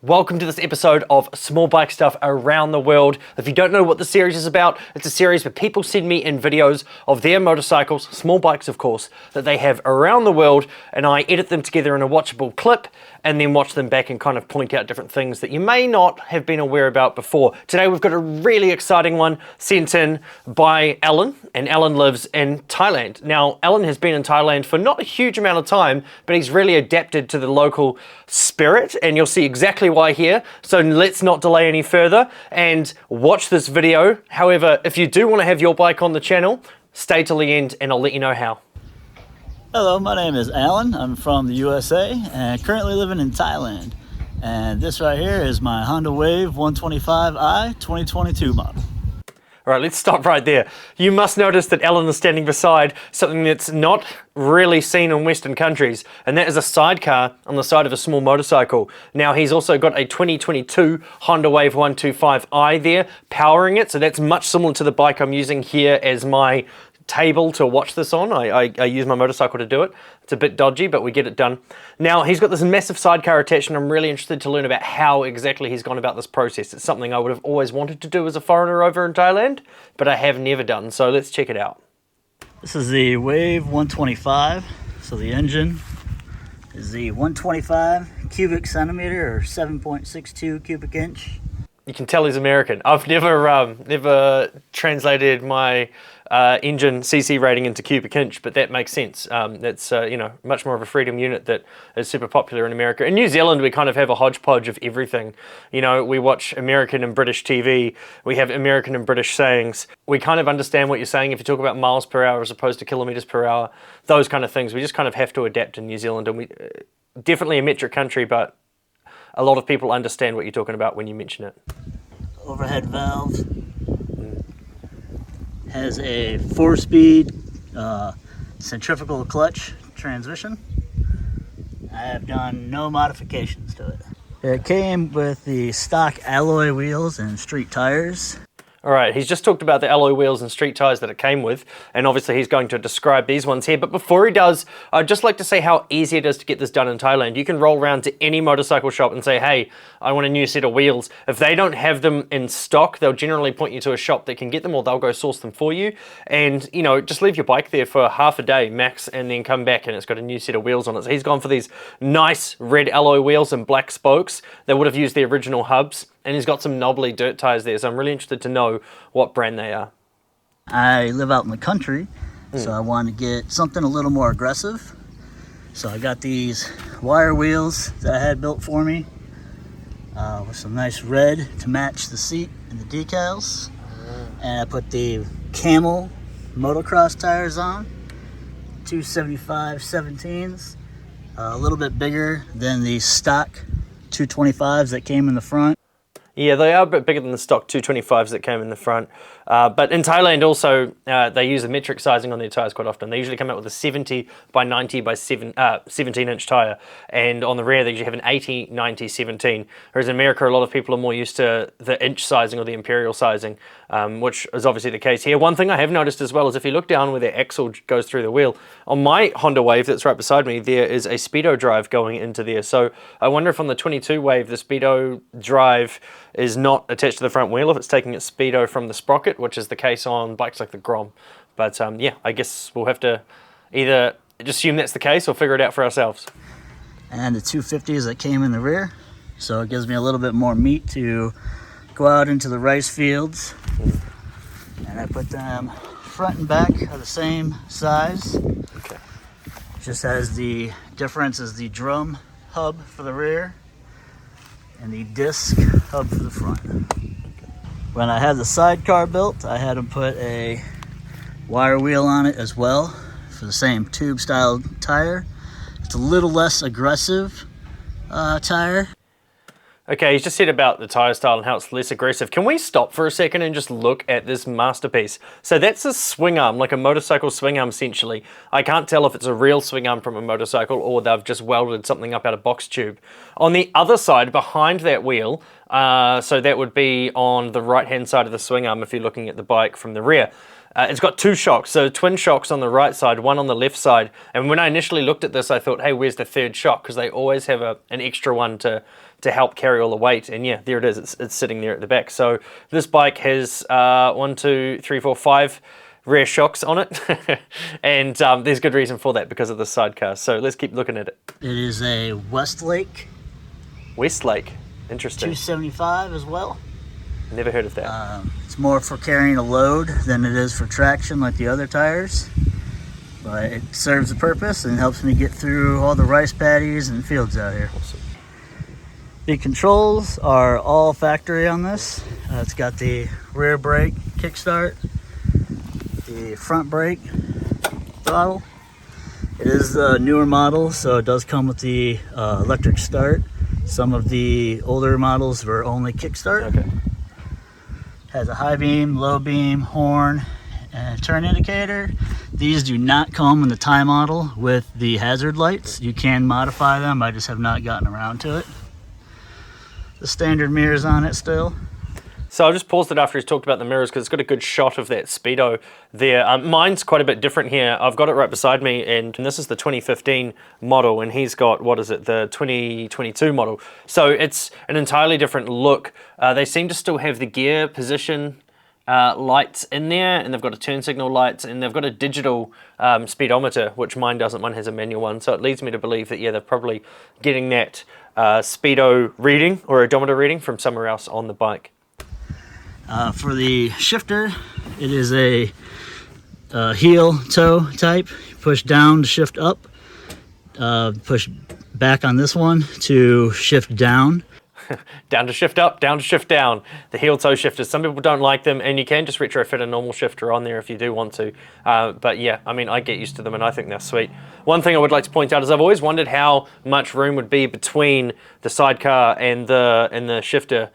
Welcome to this episode of Small Bike Stuff Around the World. If you don't know what the series is about, it's a series where people send me in videos of their motorcycles, small bikes of course, that they have around the world, and I edit them together in a watchable clip and then watch them back and kind of point out different things that you may not have been aware about before. Today we've got a really exciting one sent in by Alan, and Alan lives in Thailand. Now, Alan has been in Thailand for not a huge amount of time, but he's really adapted to the local spirit, and you'll see exactly why here. So let's not delay any further and watch this video. However, if you do want to have your bike on the channel, stay till the end and I'll let you know how. Hello, my name is Alan. I'm from the USA and currently living in Thailand. And this right here is my Honda Wave 125i 2022 model. All right, let's stop right there. You must notice that Alan is standing beside something that's not really seen in Western countries, and that is a sidecar on the side of a small motorcycle. Now, he's also got a 2022 Honda Wave 125i there powering it, so that's much similar to the bike I'm using here as my table to watch this on. I use my motorcycle to do it. It's a bit dodgy, but we get it done. Now, he's got this massive sidecar attached, and I'm really interested to learn about how exactly he's gone about this process. It's something I would have always wanted to do as a foreigner over in Thailand, but I have never done, so let's check it out. This is the Wave 125. So the engine is the 125 cubic centimeter or 7.62 cubic inch. You can tell he's American. I've never translated my engine CC rating into cubic inch, but that makes sense. That's much more of a freedom unit that is super popular in America. In New Zealand, we kind of have a hodgepodge of everything. You know, we watch American and British TV. We have American and British sayings. We kind of understand what you're saying if you talk about miles per hour as opposed to kilometers per hour. Those kind of things. We just kind of have to adapt in New Zealand, and we definitely a metric country, but a lot of people understand what you're talking about when you mention it. Overhead valve. Has a 4-speed centrifugal clutch transmission. I have done no modifications to it. It came with the stock alloy wheels and street tires. All right, he's just talked about the alloy wheels and street tires that it came with, and obviously he's going to describe these ones here. But before he does, I'd just like to say how easy it is to get this done in Thailand. You can roll around to any motorcycle shop and say, hey, I want a new set of wheels. If they don't have them in stock, they'll generally point you to a shop that can get them, or they'll go source them for you. And, you know, just leave your bike there for half a day max and then come back and it's got a new set of wheels on it. So he's gone for these nice red alloy wheels and black spokes. They would have used the original hubs. And he's got some knobbly dirt tires there, so I'm really interested to know what brand they are. I live out in the country, so I want to get something a little more aggressive. So I got these wire wheels that I had built for me with some nice red to match the seat and the decals. And I put the Camel motocross tires on, 275 17s, a little bit bigger than the stock 225s that came in the front. Yeah, they are a bit bigger than the stock 225s that came in the front. But in Thailand also, they use a metric sizing on their tires quite often. They usually come out with a 70 by 90 by 17-inch tire. And on the rear, they usually have an 80, 90, 17. Whereas in America, a lot of people are more used to the inch sizing or the imperial sizing, which is obviously the case here. One thing I have noticed as well is if you look down where the axle goes through the wheel, on my Honda Wave that's right beside me, there is a speedo drive going into there. So I wonder if on the 22 Wave, the speedo drive is not attached to the front wheel, if it's taking its speedo from the sprocket, which is the case on bikes like the Grom. But yeah, I guess we'll have to either just assume that's the case or figure it out for ourselves. And the 250s that came in the rear, so it gives me a little bit more meat to go out into the rice fields. And I put them front and back are the same size. Okay. Just as the difference is the drum hub for the rear and the disc hub for the front. When I had the sidecar built, I had them put a wire wheel on it as well for the same tube style tire. It's a little less aggressive tire. Okay, he's just said about the tire style and how it's less aggressive. Can we stop for a second and just look at this masterpiece? So that's a swing arm, like a motorcycle swing arm essentially. I can't tell if it's a real swing arm from a motorcycle or they've just welded something up out of box tube. On the other side, behind that wheel, so that would be on the right-hand side of the swing arm if you're looking at the bike from the rear. It's got two shocks, so twin shocks on the right side, one on the left side. And when I initially looked at this, I thought, hey, where's the third shock? Because they always have an extra one to to help carry all the weight. And yeah, there it is. It's sitting there at the back. So this bike has 1, 2, 3, 4, 5 rear shocks on it. And there's good reason for that because of the sidecar. So let's keep looking at it. It is a Westlake. Westlake. Interesting. 275 as well. Never heard of that. It's more for carrying a load than it is for traction like the other tires. But it serves a purpose and helps me get through all the rice paddies and fields out here. Awesome. The controls are all factory on this. It's got the rear brake kickstart, the front brake throttle. It is the newer model, so it does come with the electric start. Some of the older models were only kickstart. Okay. Has a high beam, low beam, horn, and turn indicator. These do not come in the Thai model with the hazard lights. You can modify them, I just have not gotten around to it. The standard mirrors on it still. So I just paused it after he's talked about the mirrors because it's got a good shot of that Speedo there. Mine's quite a bit different here. I've got it right beside me, and this is the 2015 model, and he's got, what is it, the 2022 model. So it's an entirely different look. They seem to still have the gear position lights in there, and they've got a turn signal lights, and they've got a digital speedometer, which mine doesn't. Mine has a manual one, so it leads me to believe that, yeah, they're probably getting that speedo reading or odometer reading from somewhere else on the bike. For the shifter, it is a heel toe type. Push down to shift up, push back on this one to shift down. Down to shift up, down to shift down. The heel toe shifters. Some people don't like them, and you can just retrofit a normal shifter on there if you do want to. But yeah, I mean, I get used to them and I think they're sweet. One thing I would like to point out is I've always wondered how much room would be between the sidecar and the shifter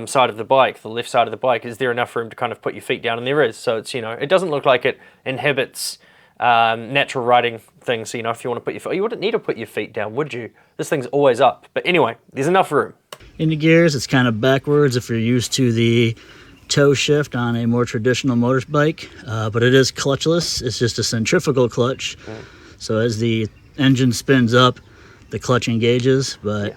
side of the bike, the left side of the bike. Is there enough room to kind of put your feet down? And there is. So it's, you know, it doesn't look like it inhibits natural riding things. So, you know, if you want to put your feet, you wouldn't need to put your feet down, would you? This thing's always up. But anyway, there's enough room. In the gears, it's kind of backwards if you're used to the toe shift on a more traditional motorbike, but it is clutchless. It's just a centrifugal clutch. So as the engine spins up, the clutch engages, but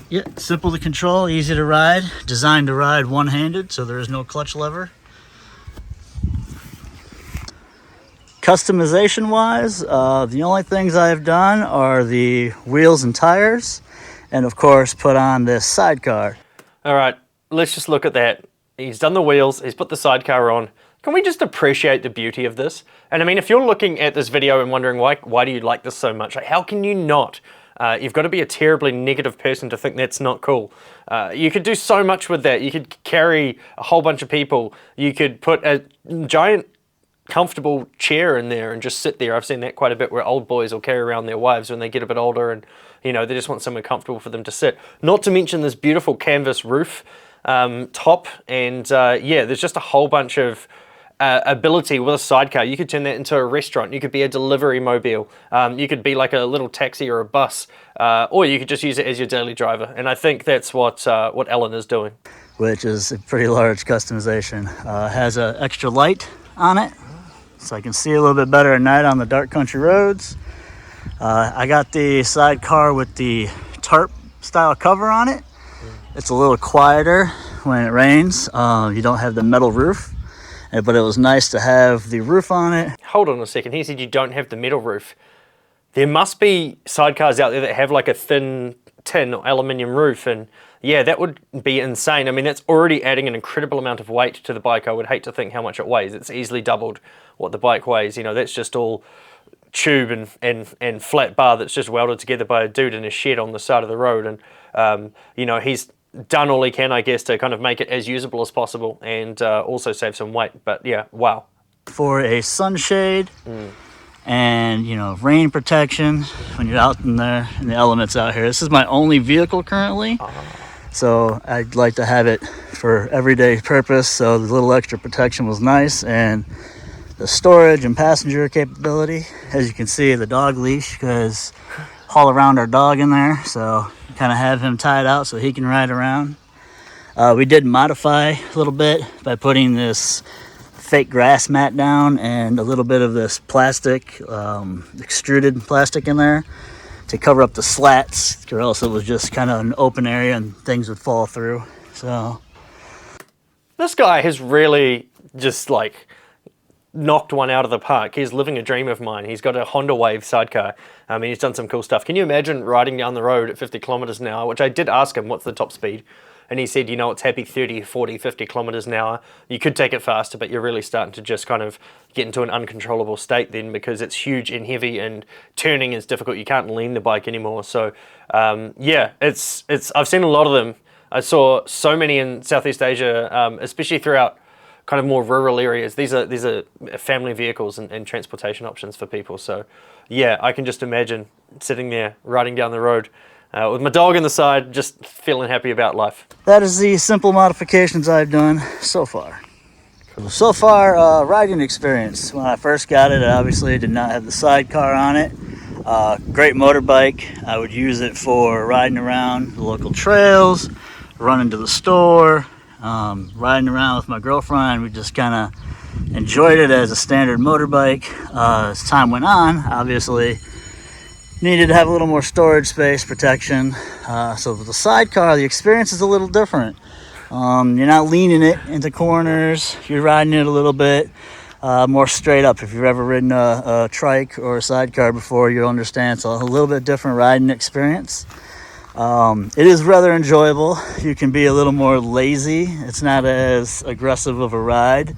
yeah, simple to control, easy to ride, designed to ride one-handed, so there is no clutch lever. Customization wise, the only things I've done are the wheels and tires, and of course put on this sidecar. All right, let's just look at that. He's done the wheels, he's put the sidecar on. Can we just appreciate the beauty of this? And I mean, if you're looking at this video and wondering why do you like this so much, like, how can you not? You've got to be a terribly negative person to think that's not cool. You could do so much with that. You could carry a whole bunch of people. You could put a giant comfortable chair in there and just sit there. I've seen that quite a bit where old boys will carry around their wives when they get a bit older and, you know, they just want somewhere comfortable for them to sit. Not to mention this beautiful canvas roof top, and yeah, there's just a whole bunch of ability with a sidecar. You could turn that into a restaurant. You could be a delivery mobile. You could be like a little taxi or a bus, or you could just use it as your daily driver. And I think that's what Ellen is doing. Which is a pretty large customization. Has an extra light on it, so I can see a little bit better at night on the dark country roads. I got the sidecar with the tarp style cover on it. It's a little quieter when it rains. You don't have the metal roof, but it was nice to have the roof on it. Hold on a second. He said you don't have the metal roof. There must be sidecars out there that have like a thin tin or aluminium roof, and yeah, that would be insane. I mean, that's already adding an incredible amount of weight to the bike. I would hate to think how much it weighs. It's easily doubled what the bike weighs. You know, that's just all tube and flat bar that's just welded together by a dude in a shed on the side of the road. And you know, he's done all he can, I guess, to kind of make it as usable as possible and also save some weight. But yeah, wow. For a sunshade and, you know, rain protection when you're out in the elements out here. This is my only vehicle currently, so I'd like to have it for everyday purpose. So the little extra protection was nice, and the storage and passenger capability. As you can see, the dog leash, because haul around our dog in there, so kind of have him tied out so he can ride around. We did modify a little bit by putting this fake grass mat down and a little bit of this plastic, extruded plastic in there to cover up the slats, or else it was just kind of an open area and things would fall through. So This guy has really just like knocked one out of the park. He's living a dream of mine. He's got a Honda Wave sidecar. I mean, he's done some cool stuff. Can you imagine riding down the road at 50 kilometers an hour, which I did ask him, what's the top speed? And he said, you know, it's happy 30, 40, 50 kilometers an hour. You could take it faster, but you're really starting to just kind of get into an uncontrollable state then, because it's huge and heavy and turning is difficult. You can't lean the bike anymore. So yeah, I've seen a lot of them. I saw so many in Southeast Asia, especially throughout kind of more rural areas. These are family vehicles and transportation options for people. So yeah, I can just imagine sitting there riding down the road with my dog on the side, just feeling happy about life. that is the simple modifications I've done so far. So far, riding experience. When I first got it, I obviously did not have the sidecar on it. Great motorbike. I would use it for riding around the local trails, running to the store, riding around with my girlfriend. We just kind of enjoyed it as a standard motorbike. As time went on, obviously needed to have a little more storage space, protection. So with the sidecar, the experience is a little different. You're not leaning it into corners. You're riding it a little bit more straight up. If you've ever ridden a trike or a sidecar before, you'll understand it's a little bit different riding experience. It is rather enjoyable. You can be a little more lazy. It's not as aggressive of a ride.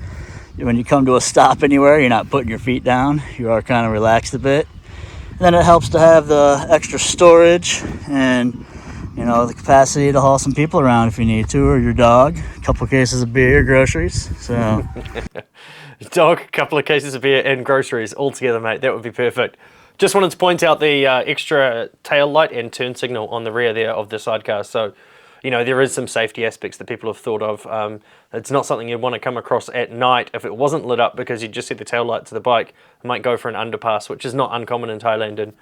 When you come to a stop anywhere, you're not putting your feet down. You are kind of relaxed a bit. And then it helps to have the extra storage and, you know, the capacity to haul some people around if you need to, or your dog, a couple of cases of beer, groceries. So Dog, a couple of cases of beer and groceries all together, mate. That would be perfect. Just wanted to point out the extra tail light and turn signal on the rear there of the sidecar. So, you know, there is some safety aspects that people have thought of. It's not something you'd want to come across at night if it wasn't lit up, because you just see the tail lights of the bike. It might go for an underpass, which is not uncommon in Thailand, and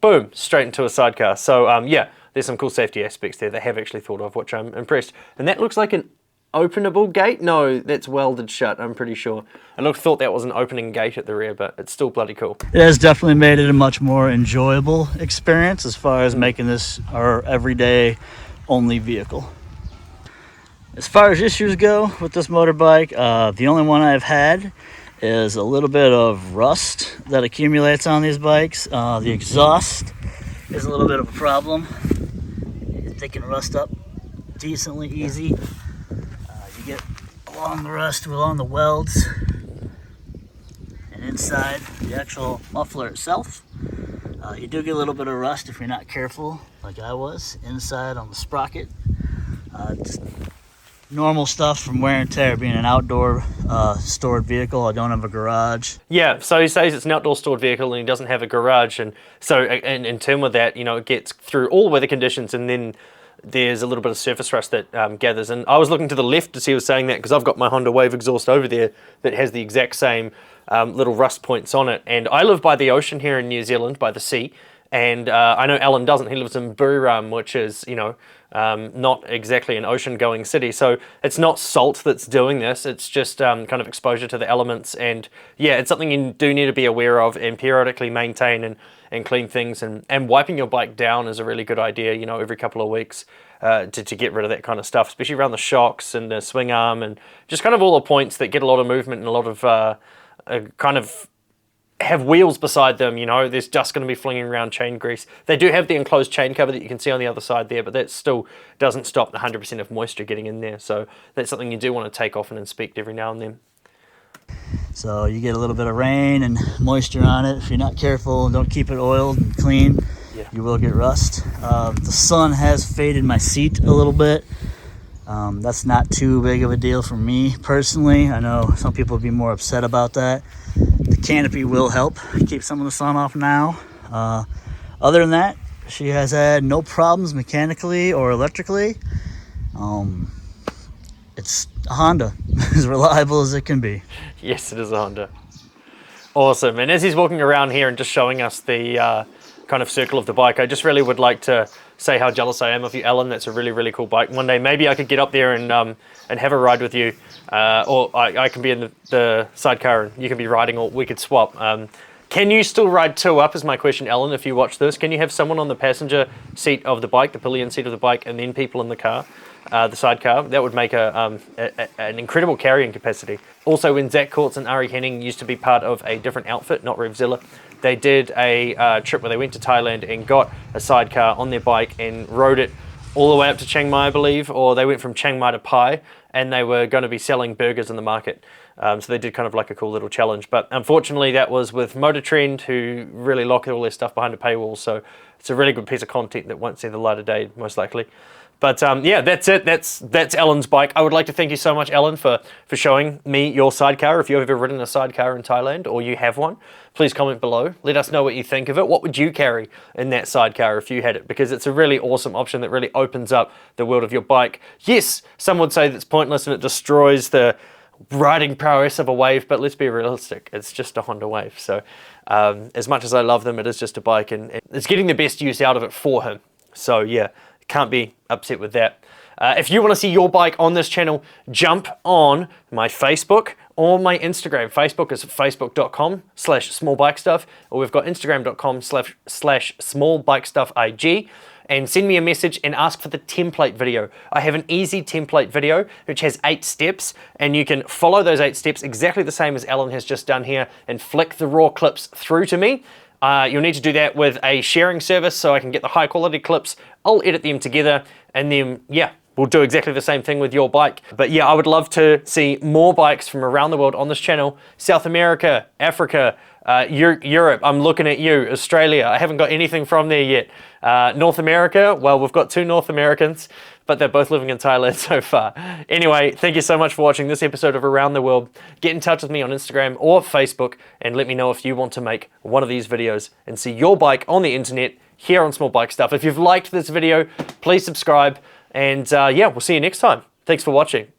boom, straight into a sidecar. So yeah, there's some cool safety aspects there they have actually thought of, which I'm impressed. And that looks like an openable gate? No, that's welded shut, I'm pretty sure. I thought that was an opening gate at the rear, but it's still bloody cool. it has definitely made it a much more enjoyable experience as far as making this our everyday only vehicle. As far as issues go with this motorbike, the only one I've had is a little bit of rust that accumulates on these bikes. The exhaust is a little bit of a problem. They can rust up decently easy. You get along the rust along the welds and inside the actual muffler itself. You do get a little bit of rust if you're not careful, like I was, inside on the sprocket. Just normal stuff from wear and tear, being an outdoor stored vehicle. I don't have a garage. Yeah, so he says it's an outdoor stored vehicle and he doesn't have a garage, and so in turn with that, you know, it gets through all weather conditions, and then there's a little bit of surface rust that gathers. And I was looking to the left to see he was saying that, because I've got my Honda Wave exhaust over there that has the exact same little rust points on it. And I live by the ocean here in New Zealand, by the sea, and I know Alan doesn't. He lives in Buriram, which is, you know, not exactly an ocean-going city. So it's not salt that's doing this. It's just kind of exposure to the elements. And yeah, it's something you do need to be aware of and periodically maintain and clean things. And wiping your bike down is a really good idea, you know, every couple of weeks to get rid of that kind of stuff, especially around the shocks and the swing arm and just kind of all the points that get a lot of movement and a lot of kind of have wheels beside them. You know, there's just going to be flinging around chain grease. They do have the enclosed chain cover that you can see on the other side there, but that still doesn't stop the 100% of moisture getting in there. So that's something you do want to take off and inspect every now and then. So you get a little bit of rain and moisture on it. If you're not careful and don't keep it oiled and clean, you will get rust. The sun has faded my seat a little bit. That's not too big of a deal for me personally. I know some people would be more upset about that. The canopy will help keep some of the sun off now. Other than that, she has had no problems mechanically or electrically. It's a Honda, as reliable as it can be. Yes, it is a Honda. Awesome. And as he's walking around here and just showing us the kind of circle of the bike, I just really would like to say how jealous I am of you, Alan. That's a really, really cool bike. One day maybe I could get up there and have a ride with you, or I can be in the sidecar and you can be riding, or we could swap. Can you still ride two up is my question, Alan, if you watch this. Can you have someone on the passenger seat of the bike, the pillion seat of the bike, and then people in the car, the sidecar? That would make an incredible carrying capacity. Also, when Zach Courts and Ari Henning used to be part of a different outfit, not Revzilla, they did a trip where they went to Thailand and got a sidecar on their bike and rode it all the way up to Chiang Mai, I believe, or they went from Chiang Mai to Pai, and they were going to be selling burgers in the market. So they did kind of like a cool little challenge. But unfortunately, that was with Motor Trend, who really lock all their stuff behind a paywall. So it's a really good piece of content that won't see the light of day, most likely. But yeah, that's it. That's Alan's bike. I would like to thank you so much, Alan, for showing me your sidecar. If you've ever ridden a sidecar in Thailand or you have one, please comment below. Let us know what you think of it. What would you carry in that sidecar if you had it? Because it's a really awesome option that really opens up the world of your bike. Yes, some would say that's pointless and it destroys the riding prowess of a Wave, but let's be realistic, it's just a Honda Wave. So as much as I love them, it is just a bike, and it's getting the best use out of it for him. So yeah, can't be upset with that. If you want to see your bike on this channel, jump on my Facebook or my Instagram. Facebook is facebook.com/smallbikestuff, or we've got instagram.com/smallbikestuffig. And send me a message and ask for the template video. I have an easy template video which has 8 steps, and you can follow those 8 steps exactly the same as Alan has just done here and flick the raw clips through to me. You'll need to do that with a sharing service so I can get the high quality clips. I'll edit them together, and then yeah, we'll do exactly the same thing with your bike. But yeah, I would love to see more bikes from around the world on this channel. South America, Africa, Europe, I'm looking at you. Australia, I haven't got anything from there yet. North America, well, we've got 2 North Americans, but they're both living in Thailand so far. Anyway, thank you so much for watching this episode of Around the World. Get in touch with me on Instagram or Facebook and let me know if you want to make one of these videos and see your bike on the internet here on Small Bike Stuff. If you've liked this video, please subscribe, and yeah, we'll see you next time. Thanks for watching.